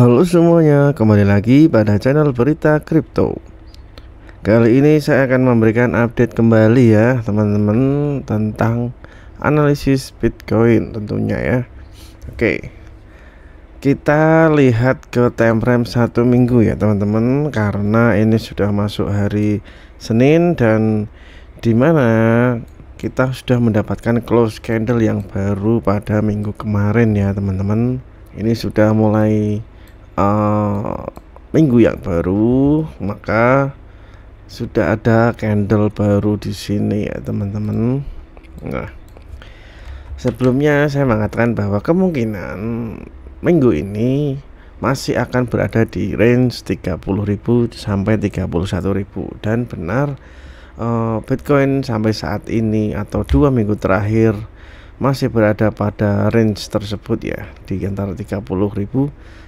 Halo semuanya, kembali lagi pada channel Berita Kripto. Kali ini saya akan memberikan update kembali ya teman-teman tentang analisis Bitcoin tentunya ya. Oke, kita lihat ke time frame 1 minggu ya teman-teman, karena ini sudah masuk hari Senin dan dimana kita sudah mendapatkan close candle yang baru pada minggu kemarin ya teman-teman. Ini sudah mulai minggu yang baru, maka sudah ada candle baru di sini ya teman-teman. Nah, sebelumnya saya mengatakan bahwa kemungkinan minggu ini masih akan berada di range 30.000 sampai 31.000, dan benar, Bitcoin sampai saat ini atau 2 minggu terakhir masih berada pada range tersebut ya, di antara 30.000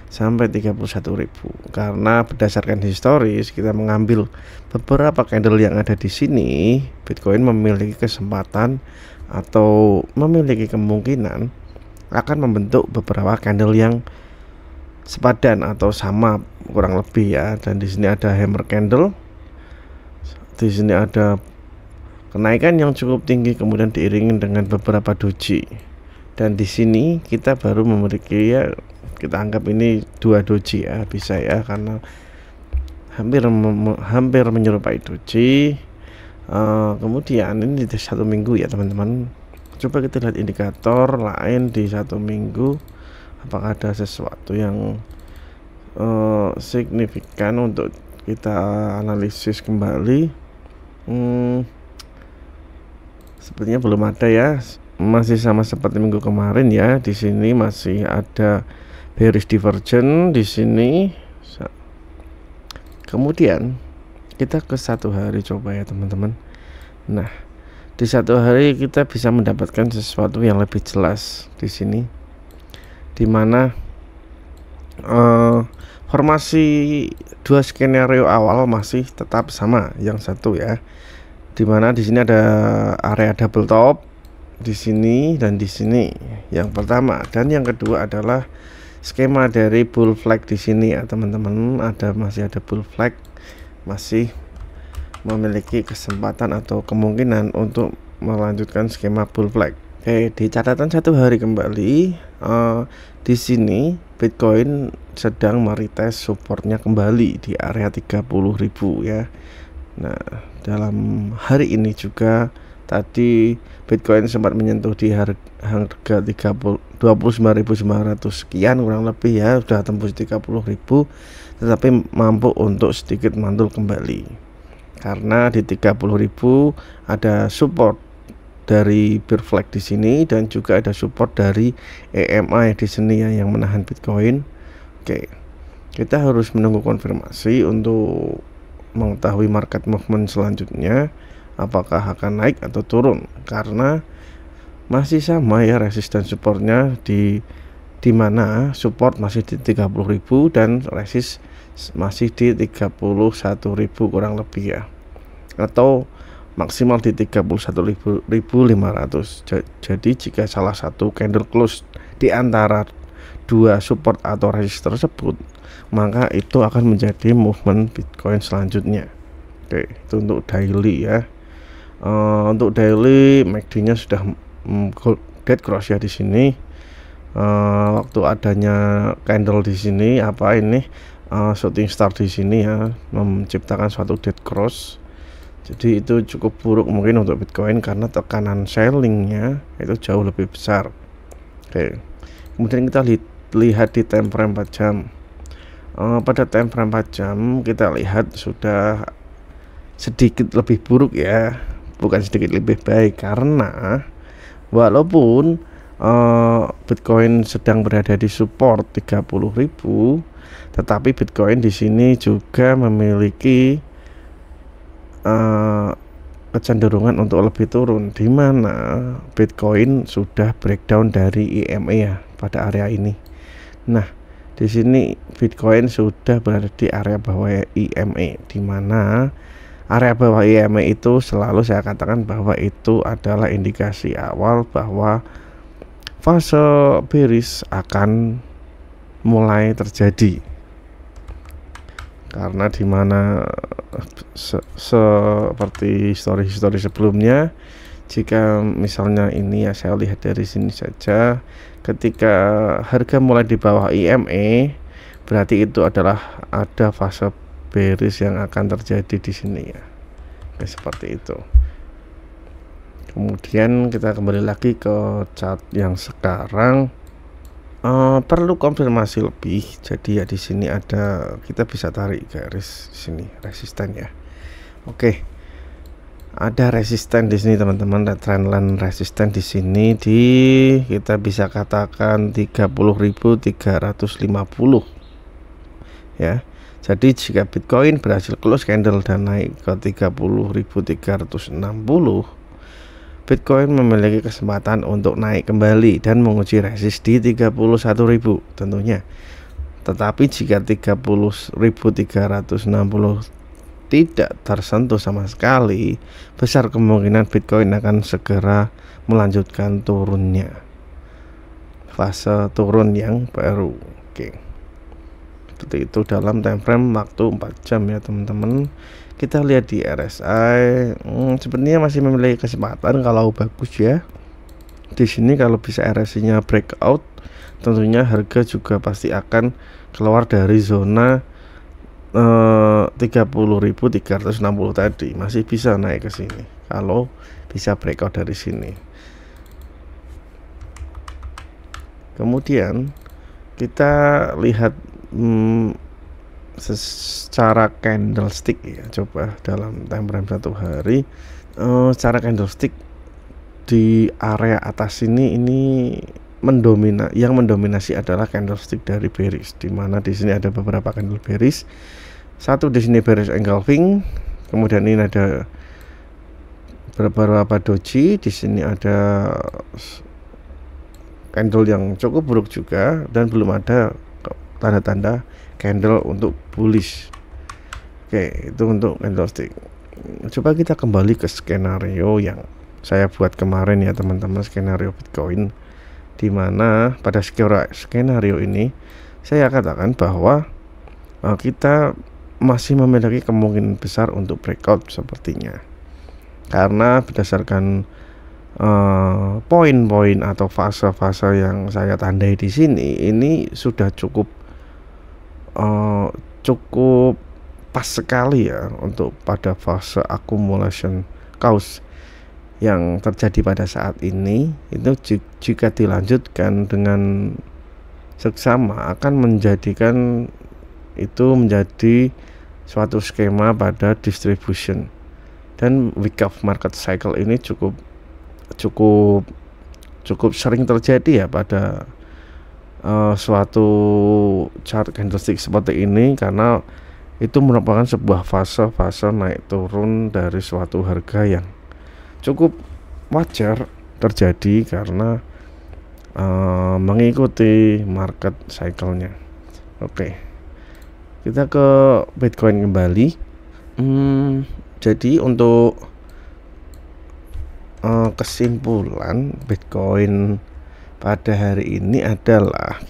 sampai 31.000. Karena berdasarkan historis, kita mengambil beberapa candle yang ada di sini, Bitcoin memiliki kesempatan atau memiliki kemungkinan akan membentuk beberapa candle yang sepadan atau sama kurang lebih ya. Dan di sini ada hammer candle, di sini ada kenaikan yang cukup tinggi kemudian diiringi dengan beberapa doji, dan di sini kita baru memiliki ya, kita anggap ini 2 doji ya, bisa ya, karena hampir menyerupai doji. Kemudian ini di 1 minggu ya teman-teman. Coba kita lihat indikator lain di 1 minggu, apakah ada sesuatu yang signifikan untuk kita analisis kembali. Sepertinya belum ada ya, masih sama seperti minggu kemarin ya. Di sini masih ada bearish divergence di sini. Kemudian kita ke 1 hari coba ya teman-teman. Nah, di 1 hari kita bisa mendapatkan sesuatu yang lebih jelas di sini, dimana formasi 2 skenario awal masih tetap sama. Yang satu ya, dimana di sini ada area double top di sini dan di sini, yang pertama. Dan yang kedua adalah skema dari bull flag di sini ya teman-teman. Masih ada bull flag, masih memiliki kesempatan atau kemungkinan untuk melanjutkan skema bull flag. Oke, di catatan 1 hari kembali, di sini Bitcoin sedang meretest supportnya kembali di area 30.000 ya. Nah, dalam hari ini juga tadi Bitcoin sempat menyentuh di harga 29.900 sekian kurang lebih ya, sudah tembus 30.000, tetapi mampu untuk sedikit mantul kembali karena di 30.000 ada support dari bear flag di sini, dan juga ada support dari EMA di sini ya, yang menahan Bitcoin. Oke, kita harus menunggu konfirmasi untuk mengetahui market movement selanjutnya, apakah akan naik atau turun, karena masih sama ya resisten supportnya di mana support masih di 30.000 dan resist masih di 31.000 kurang lebih ya, atau maksimal di 31.500. Jadi jika salah satu candle close di antara 2 support atau resist tersebut, maka itu akan menjadi movement Bitcoin selanjutnya. Oke, itu untuk daily ya. Untuk daily MACD nya sudah dead cross ya di sini. Waktu adanya candle di sini, apa ini, shooting star di sini ya, menciptakan suatu dead cross. Jadi itu cukup buruk mungkin untuk Bitcoin karena tekanan sellingnya itu jauh lebih besar. Oke, kemudian kita lihat di time frame 4 jam. Pada time frame 4 jam kita lihat sudah sedikit lebih buruk ya, bukan sedikit lebih baik, karena walaupun Bitcoin sedang berada di support 30.000, tetapi Bitcoin di sini juga memiliki kecenderungan untuk lebih turun, di mana Bitcoin sudah breakdown dari EMA ya pada area ini. Nah, di sini Bitcoin sudah berada di area bawah EMA, di mana area bawah EMA itu selalu saya katakan bahwa itu adalah indikasi awal bahwa fase bearish akan mulai terjadi, karena dimana seperti histori sebelumnya, jika misalnya ini ya saya lihat dari sini saja, ketika harga mulai di bawah IME berarti itu adalah ada fase bearish yang akan terjadi di sini ya. Oke, seperti itu. Kemudian kita kembali lagi ke chart yang sekarang. Perlu konfirmasi lebih. Jadi ya di sini ada, kita bisa tarik garis sini resisten ya. Oke. Ada resisten di sini teman-teman, trendline resisten di sini kita bisa katakan 30.350 ya. Jadi jika Bitcoin berhasil close candle dan naik ke 30.360, Bitcoin memiliki kesempatan untuk naik kembali dan menguji resist di 31.000 tentunya. Tetapi jika 30.360 tidak tersentuh sama sekali, besar kemungkinan Bitcoin akan segera melanjutkan turunnya, fase turun yang baru. Oke, seperti itu dalam time frame waktu 4 jam ya teman-teman. Kita lihat di RSI, sebenarnya masih memiliki kesempatan kalau bagus ya. Di sini kalau bisa RSI-nya breakout, tentunya harga juga pasti akan keluar dari zona 30.360 tadi, masih bisa naik ke sini kalau bisa breakout dari sini. Kemudian kita lihat secara candlestick ya, coba dalam time frame 1 hari. Secara candlestick di area atas ini yang mendominasi adalah candlestick dari bearish, dimana di sini ada beberapa candle bearish. Satu di sini bearish engulfing, kemudian ini ada beberapa doji, di sini ada candle yang cukup buruk juga, dan belum ada tanda-tanda candle untuk bullish. Oke, itu untuk candlestick. Coba kita kembali ke skenario yang saya buat kemarin ya teman-teman, skenario Bitcoin, dimana pada skenario ini saya katakan bahwa kita masih memiliki kemungkinan besar untuk breakout sepertinya, karena berdasarkan poin-poin atau fase-fase yang saya tandai di sini, ini sudah cukup pas sekali ya untuk pada fase accumulation cost yang terjadi pada saat ini. Itu jika dilanjutkan dengan seksama akan menjadikan itu menjadi suatu skema pada distribution, dan week of market cycle ini cukup sering terjadi ya pada suatu chart candlestick seperti ini, karena itu merupakan sebuah fase naik turun dari suatu harga yang cukup wajar terjadi karena mengikuti market cycle-nya. Oke, kita ke Bitcoin kembali. Jadi untuk kesimpulan Bitcoin pada hari ini adalah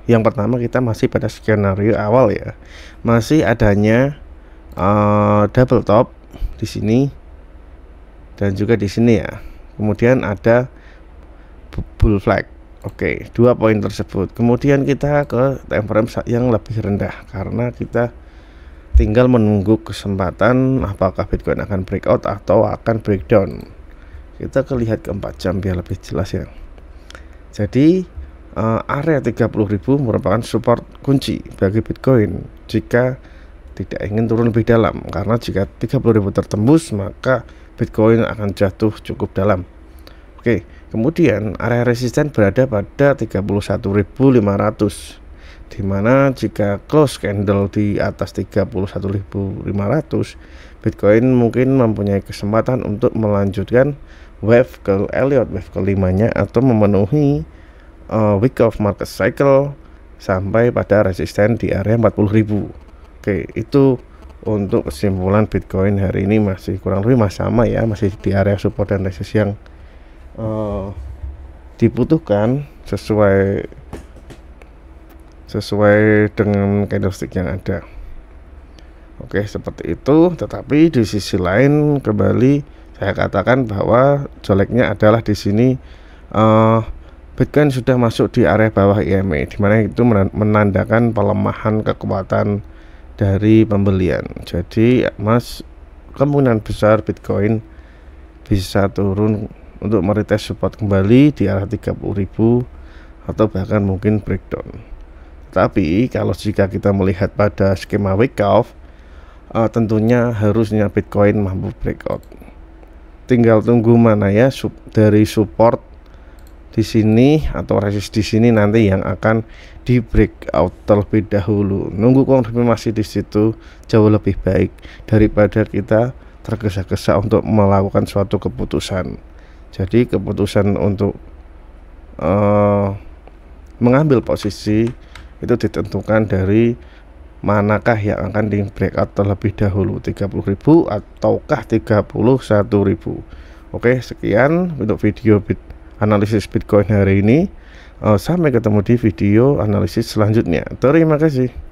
yang pertama kita masih pada skenario awal ya, masih adanya double top di sini dan juga di sini ya. Kemudian ada bull flag. Oke, 2 poin tersebut. Kemudian kita ke time frame yang lebih rendah, karena kita tinggal menunggu kesempatan apakah Bitcoin akan breakout atau akan breakdown. Kita lihat ke 4 jam biar lebih jelas ya. Jadi area 30.000 merupakan support kunci bagi Bitcoin jika tidak ingin turun lebih dalam, karena jika 30.000 tertembus maka Bitcoin akan jatuh cukup dalam. Oke, kemudian area resisten berada pada 31.500, dimana jika close candle di atas 31.500, Bitcoin mungkin mempunyai kesempatan untuk melanjutkan wave ke Elliott wave kelimanya, atau memenuhi week of market cycle sampai pada resisten di area 40.000. Oke, itu untuk kesimpulan Bitcoin hari ini masih kurang lebih sama ya, masih di area support dan resistance yang dibutuhkan sesuai dengan candlestick yang ada. Oke, seperti itu. Tetapi di sisi lain kembali saya katakan bahwa jeleknya adalah di sini Bitcoin sudah masuk di area bawah EMA, di mana itu menandakan pelemahan kekuatan dari pembelian. Jadi kemungkinan besar Bitcoin bisa turun untuk meretest support kembali di arah 30.000 atau bahkan mungkin breakdown. Tapi kalau jika kita melihat pada skema week off, tentunya harusnya Bitcoin mampu breakout. Tinggal tunggu mana ya dari support di sini atau resist di sini nanti yang akan di breakout terlebih dahulu. Nunggu konfirmasi di situ jauh lebih baik daripada kita tergesa-gesa untuk melakukan suatu keputusan. Jadi keputusan untuk mengambil posisi itu ditentukan dari manakah yang akan di breakout terlebih dahulu, 30.000 ataukah 31.000. Oke, sekian untuk video analisis Bitcoin hari ini. Sampai ketemu di video analisis selanjutnya. Terima kasih.